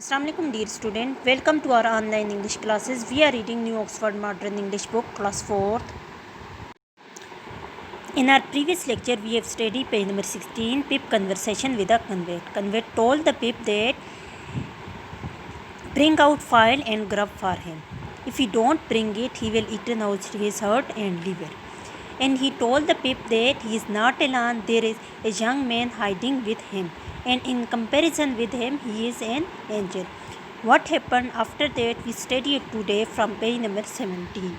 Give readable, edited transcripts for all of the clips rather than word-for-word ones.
Assalamu alaikum dear student, welcome to our online English classes. We are reading New Oxford Modern English book class 4th. In our previous lecture we have studied page number 16, Pip conversation with a convict. Convict told the Pip that bring out file and grub for him. If he don't bring it, he will eaten out his heart and liver. And he told the Pip that he is not alone, there is a young man hiding with him, and in comparison with him he is an angel. What happened after that we studied today from page number 17.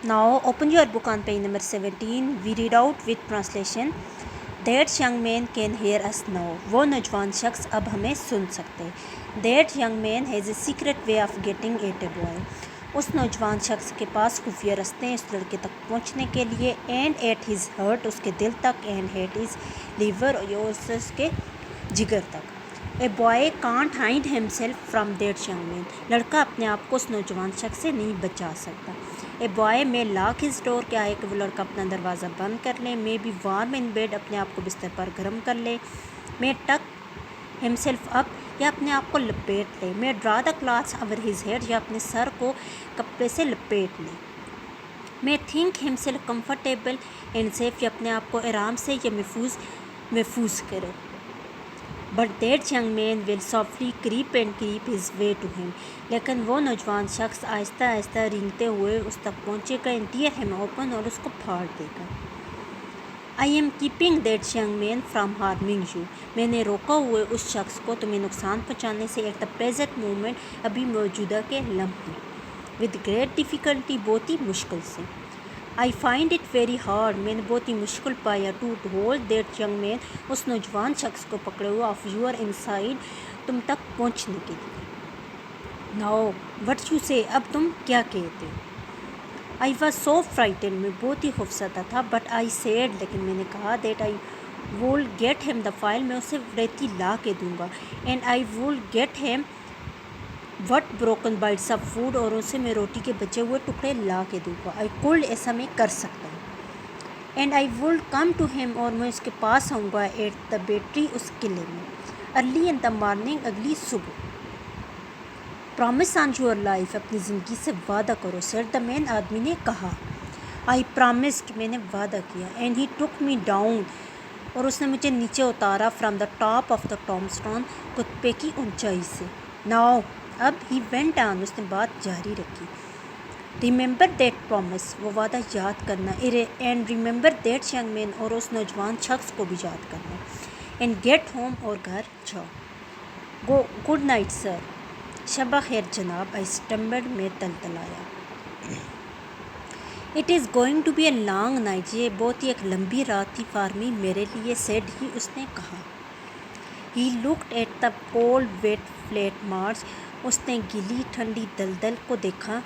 Now open your book on page number 17. We read out with translation. That young man can hear us now. वो नौजवान शख्स अब हमें सुन सकते हैं. That young man has a secret way of getting at a boy. उस नौजवान शख्स के पास खुफिया रास्ते हैं उस लड़के तक पहुंचने के लिए. एंड एट हिज हर्ट, उसके दिल तक. एंड हेट हिज लीवर, उसके जिगर तक. A boy can't hide himself from that young man. लड़का अपने आप को उस नौजवान शख्स से नहीं बचा सकता. ए बॉय में लॉक हिज डोर, क्या है कि वो लड़का अपना दरवाज़ा बंद कर ले. May be warm in bed, अपने आप को बिस्तर पर गर्म कर ले. मे टक हिमसेल्फ अप, या अपने आप को लपेट ले. May draw the clothes over his head, या अपने सर को कपड़े से लपेट ले. May think himself comfortable and safe, या अपने आप को आराम से या महफूज करे. But that young man will softly creep and creep his way to him. लेकिन वो नौजवान शख्स आहिस्ता आहिस्ता रेंगते हुए उस तक पहुँचेगा. एंड टीयर हिम ओपन, और उसको फाड़ देगा. I am keeping that young man from harming you. मैंने रोका हुए उस शख्स को तुम्हें नुकसान पहुँचाने से. एट द प्रेजेंट मोमेंट, अभी मौजूदा के लम्हे. विद ग्रेट डिफ़िकल्टी, बहुत ही मुश्किल से. I find it very hard, मैंने बहुत ही मुश्किल पाया. To hold that young man, उस नौजवान शख्स को पकड़े हुआ. ऑफ यूर इनसाइड, तुम तक पहुँचने के लिए. नाउ व्हाट यू से, अब तुम क्या कहते हो. आई वॉज सो फ्राइटेंड, मैं बहुत ही खौफजदा था. बट आई सेड, लेकिन मैंने कहा. That I will get him the file, मैं उसे रेती ला के दूँगा. And I will get him what broken bites of food, और उसे मैं रोटी के बचे हुए टुकड़े ला के दूँगा. आई कुल्ड, ऐसा मैं कर सकता हूँ. And I will come to him, और मैं उसके पास आऊँगा. एट द बैटरी, उस किले में. अर्ली इन द मॉर्निंग, अगली सुबह. प्रॉमिस ऑन योर लाइफ, अपनी ज़िंदगी से वादा करो. सेड द मैन, आदमी ने कहा. आई प्रॉमिस्ड, मैंने वादा किया. And he took me down, और उसने मुझे नीचे उतारा. From the top of the tombstone, कुत्ते की ऊंचाई से. नाउ, अब ही वेंट ऑन, उसने बात जारी रखी. रिमेंबर दैट प्रॉमिस, वो वादा याद करना. And remember that young man, और उस नौजवान शख्स को भी याद करना. एंड गेट होम, और घर जाओ. गो गुड नाइट सर, शबा खैर जनाब. आई स्टम्बल्ड, में तलतलाया. It is going to be a long night, ये बहुत ही एक लंबी रात थी. फॉर मी, मेरे लिए. सेड ही, उसने कहा. He looked at the cold wet flat marsh, उसने गीली ठंडी दलदल को देखा.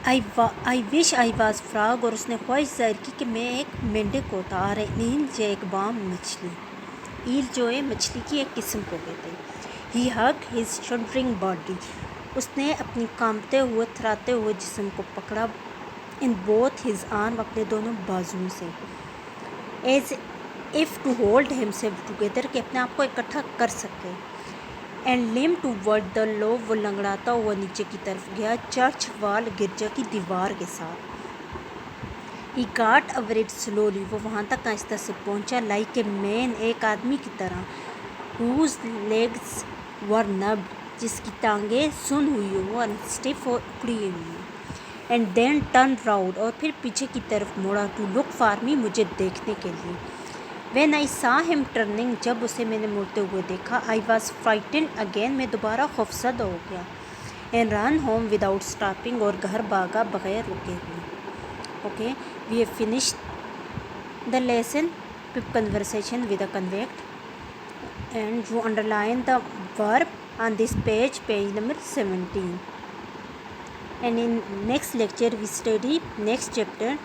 I wish I was frog, और उसने ख्वाहिश जाहिर की कि मैं एक मेंढक होता. और नील जो एक बाम मछली. ईल जो है मछली की एक किस्म को कहते हैं. ही हग हिज शडरिंग बॉडी, उसने अपनी कांपते हुए थराते हुए जिस्म को पकड़ा. इन बोथ हिज आर्म, अपने दोनों बाजुओं से. As if to hold himself together, कि अपने आप को इकट्ठा कर सके. And limp toward the low, वो लंगड़ाता हुआ नीचे की तरफ गया. चर्च वाल, गिरजा की दीवार के साथ. ही गाट अवर इट स्लोली, वो वहाँ तक आहिस्ता से पहुँचा. लाइक ए मैन, एक आदमी की तरह. हुज लेग्स वर नब्ड, जिसकी टांगें सुन हुई हो और स्टिफ और उखड़ी हुई. एंड देन टर्न राउंड, और फिर पीछे की तरफ मुड़ा. टू लुक फॉर मी, मुझे देखने के लिए. When I saw him turning, जब उसे मैंने मुड़ते हुए देखा. I was frightened again, मैं दोबारा खौफजदा हो गया. And ran home without stopping, और घर भागा बगैर रुके हुए. Okay, we have finished the lesson. Pip conversation with a convict, and you underline the verb on this page, page number 17. And in next lecture we study next chapter.